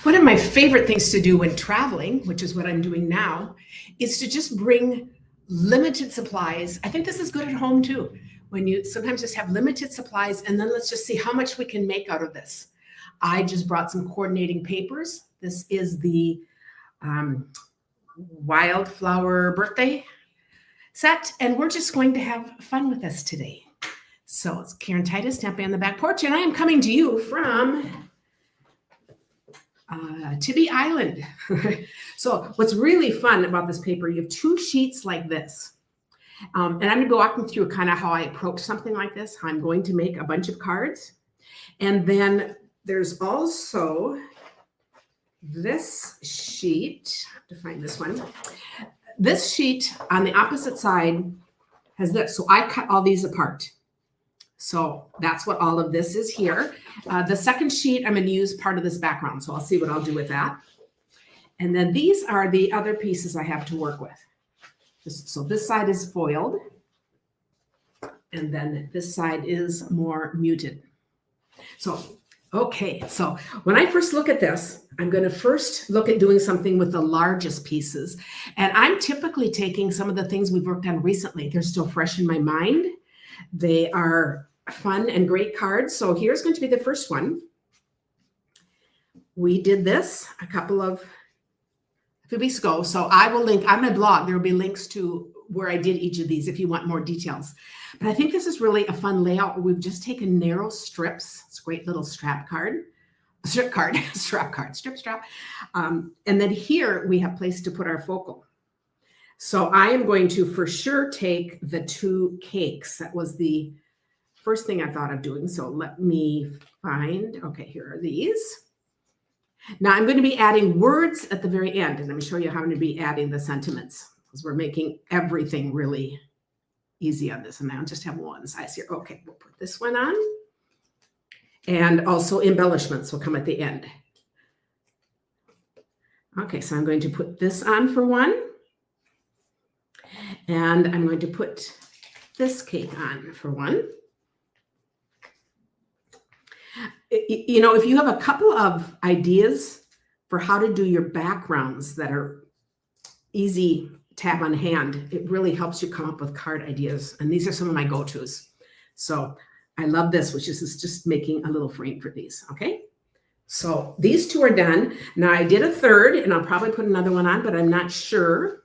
One of my favorite things to do when traveling, which is what I'm doing now, is to just bring limited supplies. I think this is good at home too. When you sometimes just have limited supplies, and then let's just see how much we can make out of this. I just brought some coordinating papers. This is the Wildflower birthday set, and we're just going to have fun with this today. So it's Karen Titus, Tampa on the back porch, and I am coming to you from Tibby Island. So what's really fun about this paper, you have two sheets like this. And I'm going to be walking through kind of how I approach something like this, how I'm going to make a bunch of cards. And then there's also this sheet. I have to find this one. This sheet on the opposite side has this. So I cut all these apart. So that's what all of this is here. The second sheet, I'm going to use part of this background. So I'll see what I'll do with that. And then these are the other pieces I have to work with. So this side is foiled. And then this side is more muted. So, okay. So when I first look at this, I'm going to first look at doing something with the largest pieces. And I'm typically taking some of the things we've worked on recently. They're still fresh in my mind. They are fun and great cards. So here's going to be the first one. We did this a few weeks ago. So I will link on my blog. There will be links to where I did each of these if you want more details. But I think this is really a fun layout where we've just taken narrow strips. It's a great little strap card. Strip strap. And then here we have place to put our focal. So I am going to for sure take the two cakes. That was the first thing I thought of doing. So let me find, okay, here are these. Now I'm going to be adding words at the very end, and let me show you how I'm going to be adding the sentiments because we're making everything really easy on this. And I'll just have one size here. Okay, we'll put this one on. And also embellishments will come at the end. Okay, so I'm going to put this on for one. And I'm going to put this cake on for one. You know, if you have a couple of ideas for how to do your backgrounds that are easy to have on hand, it really helps you come up with card ideas. And these are some of my go-tos. So I love this, which is just making a little frame for these. Okay. So these two are done. Now I did a third, and I'll probably put another one on, but I'm not sure.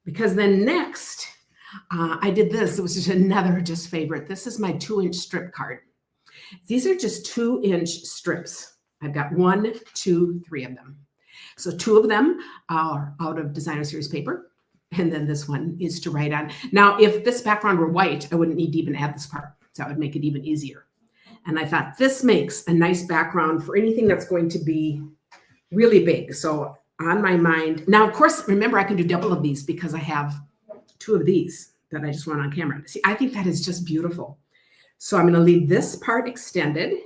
Because then next, I did this. It was just another favorite. This is my 2-inch strip card. These are just 2-inch strips. I've got 1, 2, 3 of them. So 2 of them are out of designer series paper. And then this one is to write on. Now, if this background were white, I wouldn't need to even add this part. So that would make it even easier. And I thought this makes a nice background for anything that's going to be really big. So on my mind. Now, of course, remember, I can do double of these because I have 2 of these that I just want on camera. See, I think that is just beautiful. So I'm going to leave this part extended,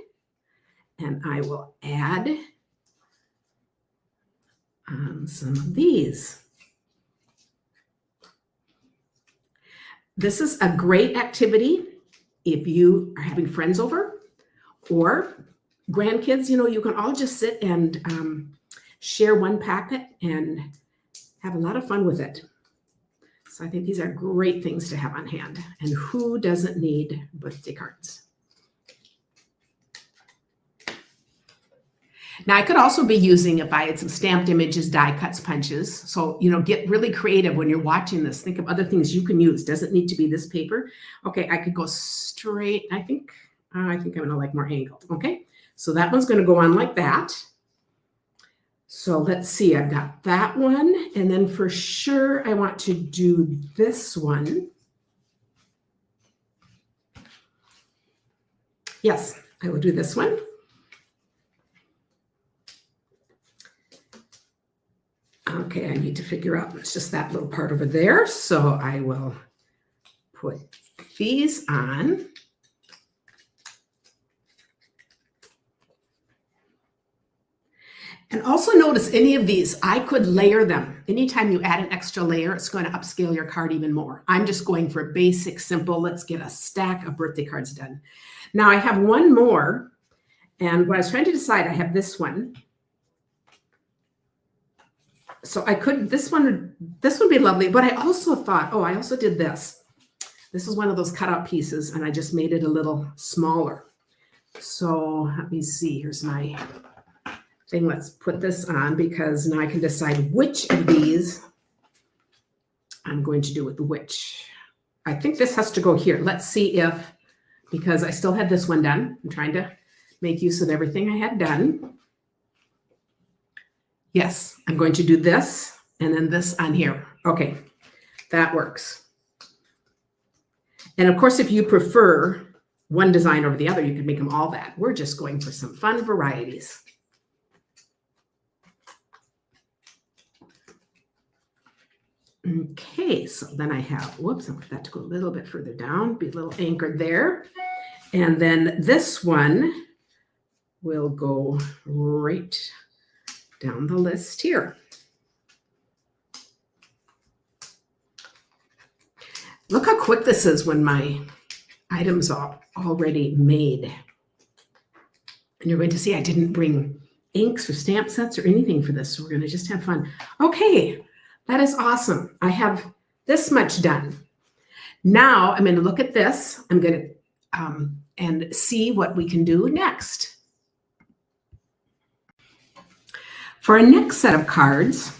and I will add some of these. This is a great activity if you are having friends over or grandkids. You know, you can all just sit and share one packet and have a lot of fun with it. So I think these are great things to have on hand. And who doesn't need birthday cards? Now I could also be using, if I had some stamped images, die cuts, punches. So, you know, get really creative when you're watching this. Think of other things you can use. Doesn't need to be this paper. Okay, I could go straight. I think I'm going to like more angled. Okay, so that one's going to go on like that. So let's see, I've got that one. And then for sure, I want to do this one. Yes, I will do this one. Okay, I need to figure out, it's just that little part over there. So I will put these on. And also notice any of these, I could layer them. Anytime you add an extra layer, it's going to upscale your card even more. I'm just going for basic, simple, let's get a stack of birthday cards done. Now I have one more, and what I was trying to decide, I have this one. So I could, this would be lovely, but I also thought, oh, I also did this. This is one of those cutout pieces, and I just made it a little smaller. So let me see, here's my thing. Let's put this on because now I can decide which of these I'm going to do with which. I think this has to go here. Let's see if, because I still had this one done. I'm trying to make use of everything I had done. Yes, I'm going to do this and then this on here. Okay, that works. And of course, if you prefer one design over the other, you can make them all that. We're just going for some fun varieties. Okay, so then I have, whoops, I want that to go a little bit further down, be a little anchored there. And then this one will go right down the list here. Look how quick this is when my items are already made. And you're going to see I didn't bring inks or stamp sets or anything for this, so we're going to just have fun. Okay. That is awesome. I have this much done. Now I'm going to look at this. I'm going to and see what we can do next. For our next set of cards,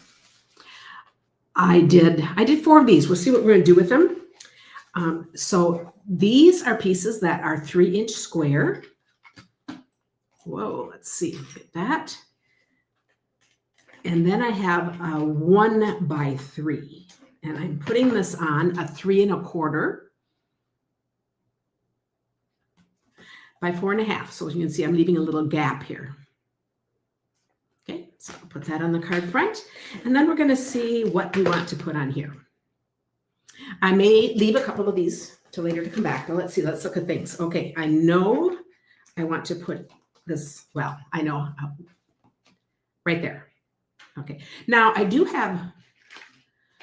I did 4 of these. We'll see what we're going to do with them. So these are pieces that are 3-inch square. Whoa, let's see. Get that. And then I have a 1x3, and I'm putting this on a 3 1/4 by 4 1/2. So as you can see, I'm leaving a little gap here. Okay, so I'll put that on the card front, and then we're going to see what we want to put on here. I may leave a couple of these to later to come back. Now let's see, let's look at things. Okay, I know I want to put this, well, I know right there. Okay, now I do have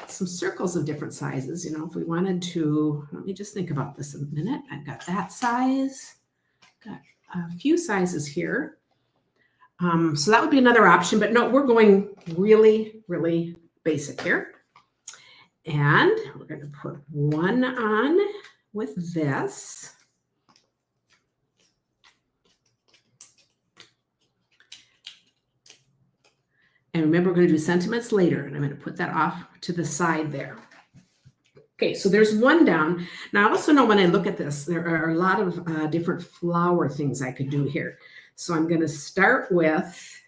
some circles of different sizes. You know, if we wanted to, let me just think about this a minute. I've got that size, got a few sizes here. So that would be another option, but no, we're going really, really basic here. And we're going to put one on with this. And remember, we're going to do sentiments later, and I'm going to put that off to the side there. Okay, so there's one down. Now, I also know when I look at this, there are a lot of different flower things I could do here. So I'm going to start with,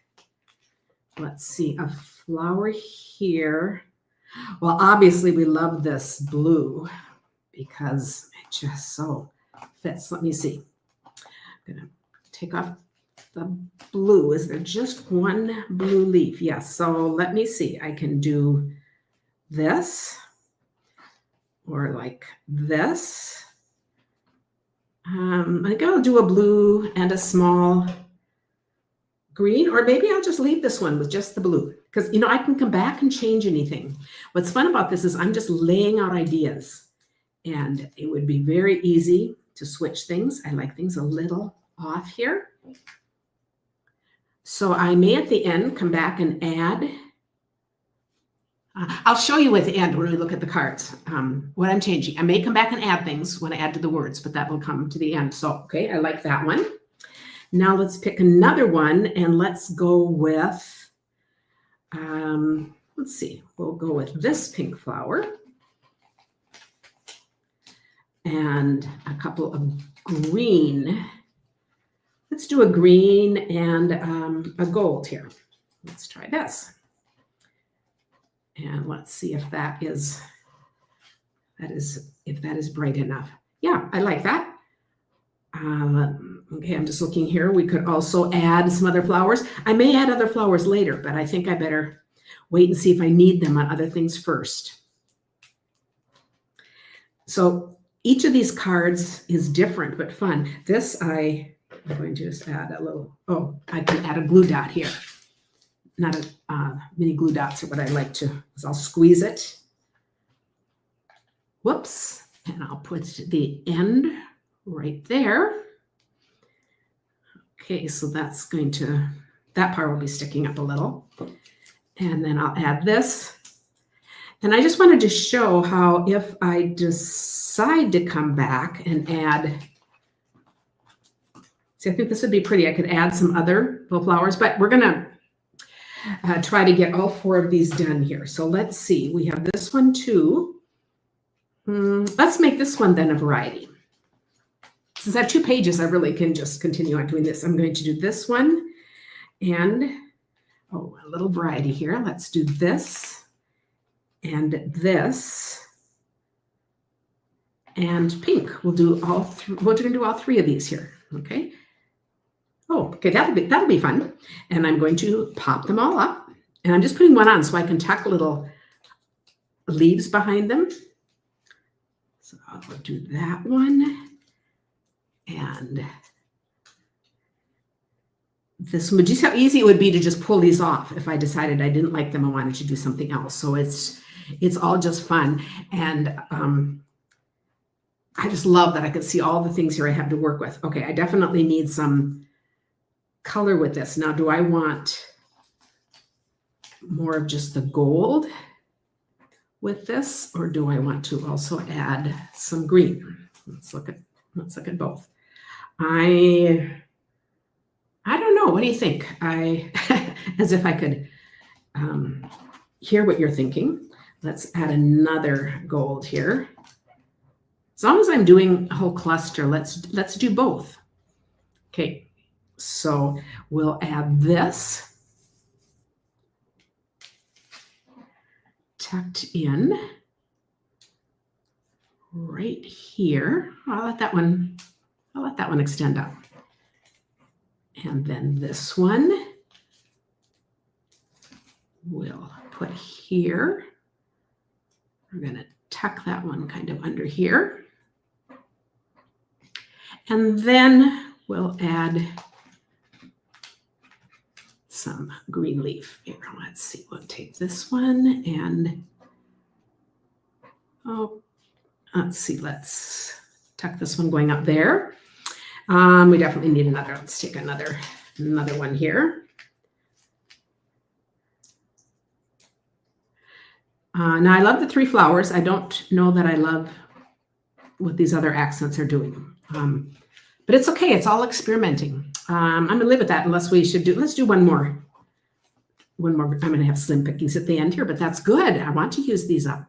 let's see, a flower here. Well, obviously, we love this blue because it just so fits. Let me see. I'm going to take off the blue. Is there just one blue leaf? Yes. So let me see. I can do this or like this. I think I'll do a blue and a small green, or maybe I'll just leave this one with just the blue because, you know, I can come back and change anything. What's fun about this is I'm just laying out ideas, and it would be very easy to switch things. I like things a little off here. So I may at the end come back and add. I'll show you at the end when we look at the cards what I'm changing. I may come back and add things when I add to the words, but that will come to the end. So, okay, I like that one. Now let's pick another one, and let's go with, let's see, we'll go with this pink flower and a couple of green. Let's do a green and a gold here. Let's try this. And let's see if that is bright enough. Yeah, I like that. Okay, I'm just looking here. We could also add some other flowers. I may add other flowers later, but I think I better wait and see if I need them on other things first. So each of these cards is different but fun. This I'm going to just add a little, oh, I can add a glue dot here. Not a mini glue dots are what I like to, is I'll squeeze it. Whoops. And I'll put the end right there. Okay, so that's going to, that part will be sticking up a little. And then I'll add this. And I just wanted to show how if I decide to come back and add, see, I think this would be pretty. I could add some other little flowers, but we're going to try to get all 4 of these done here. So let's see. We have this one too. Let's make this one then a variety. Since I have 2 pages, I really can just continue on doing this. I'm going to do this one and, oh, a little variety here. Let's do this and this and pink. We'll do all 3. We're going to do all 3 of these here. Okay. Oh, okay. That'll be fun. And I'm going to pop them all up. And I'm just putting one on so I can tuck little leaves behind them. So I'll do that one. And this one. But just how easy it would be to just pull these off if I decided I didn't like them and wanted to do something else. So it's all just fun. And I just love that I can see all the things here I have to work with. Okay, I definitely need some color with this. Now, do I want more of just the gold with this, or do I want to also add some green? Let's look at both. I don't know. What do you think? As if I could hear what you're thinking. Let's add another gold here. As long as I'm doing a whole cluster, let's do both. Okay, so we'll add this tucked in right here. I'll let that one extend up. And then this one we'll put here. We're going to tuck that one kind of under here. And then we'll add some green leaf here. Let's see, we'll take this one and, let's tuck this one going up there. We definitely need another. Let's take another one here. Now I love the 3 flowers. I don't know that I love what these other accents are doing. But it's okay. It's all experimenting. I'm going to live with that unless let's do one more. I'm going to have slim pickings at the end here, but that's good. I want to use these up.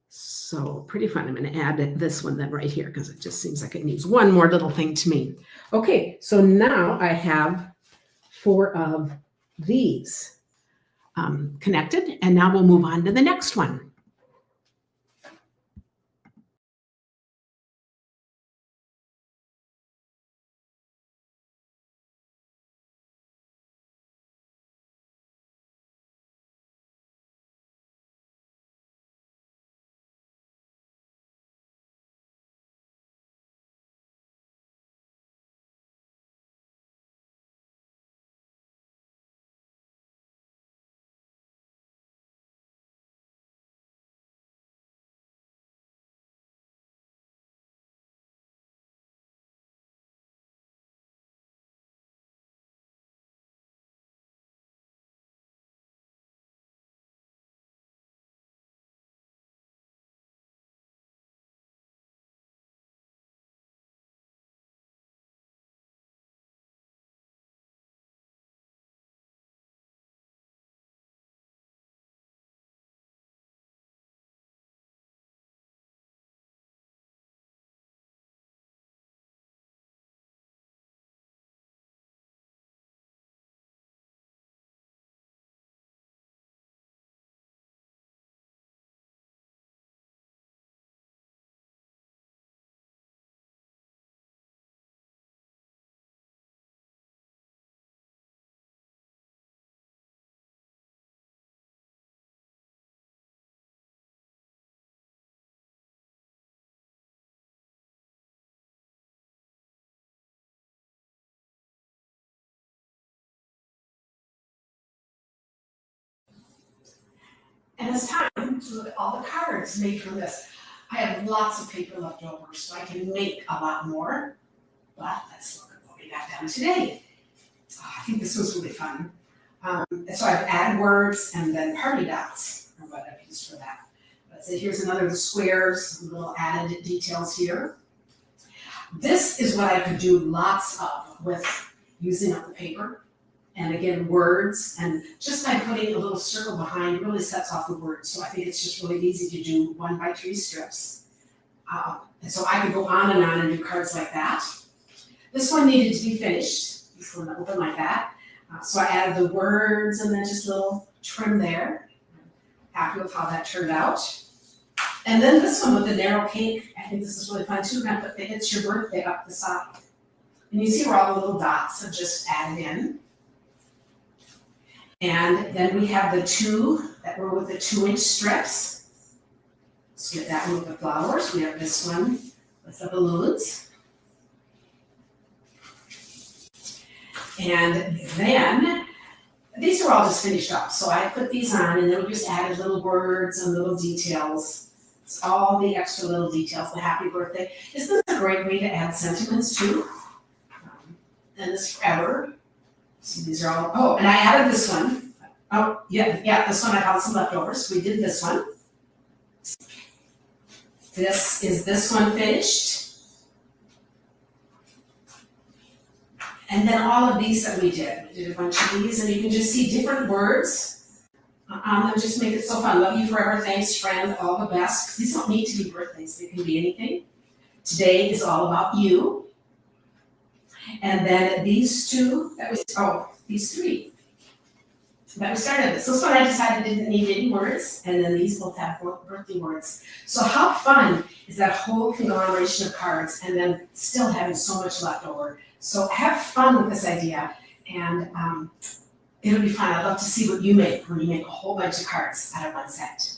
So pretty fun. I'm going to add this one then right here because it just seems like it needs one more little thing to me. Okay, so now I have 4 of these connected, and now we'll move on to the next one. And it's time to look at all the cards made from this. I have lots of paper left over, so I can make a lot more. But let's look at what we got done today. I think this was really fun. So I've added words and then party dots are what I've used for that. But so here's another squares, little added details here. This is what I could do lots of with using up the paper. And again, words, and just by putting a little circle behind really sets off the words. So I think it's just really easy to do 1x3 strips. And so I could go on and do cards like that. This one needed to be finished. This one open like that. So I added the words and then just a little trim there. Happy with how that turned out. And then this one with the narrow cake, I think this is really fun too. I'm gonna put the "It's Your Birthday" up the side. And you see where all the little dots are just added in. And then we have the two that were with the 2-inch strips. Let's get that one with the flowers. We have this one with the balloons. And then, these are all just finished up. So I put these on and then we just added little words and little details. It's all the extra little details, the happy birthday. Isn't this a great way to add sentiments too? And this forever. So these are all, oh, and I added this one. Oh, yeah, this one I had some leftovers. We did this one. This one finished. And then all of these that we did a bunch of these, and you can just see different words on them, just make it so fun. Love you forever, thanks, friend, all the best. Because these don't need to be birthdays, they can be anything. Today is all about you. And then these two, these three that we started this. This one I decided didn't need any words, and then these both have birthday words. So how fun is that whole conglomeration of cards and then still having so much left over? So have fun with this idea, and it'll be fun. I'd love to see what you make when you make a whole bunch of cards out of one set.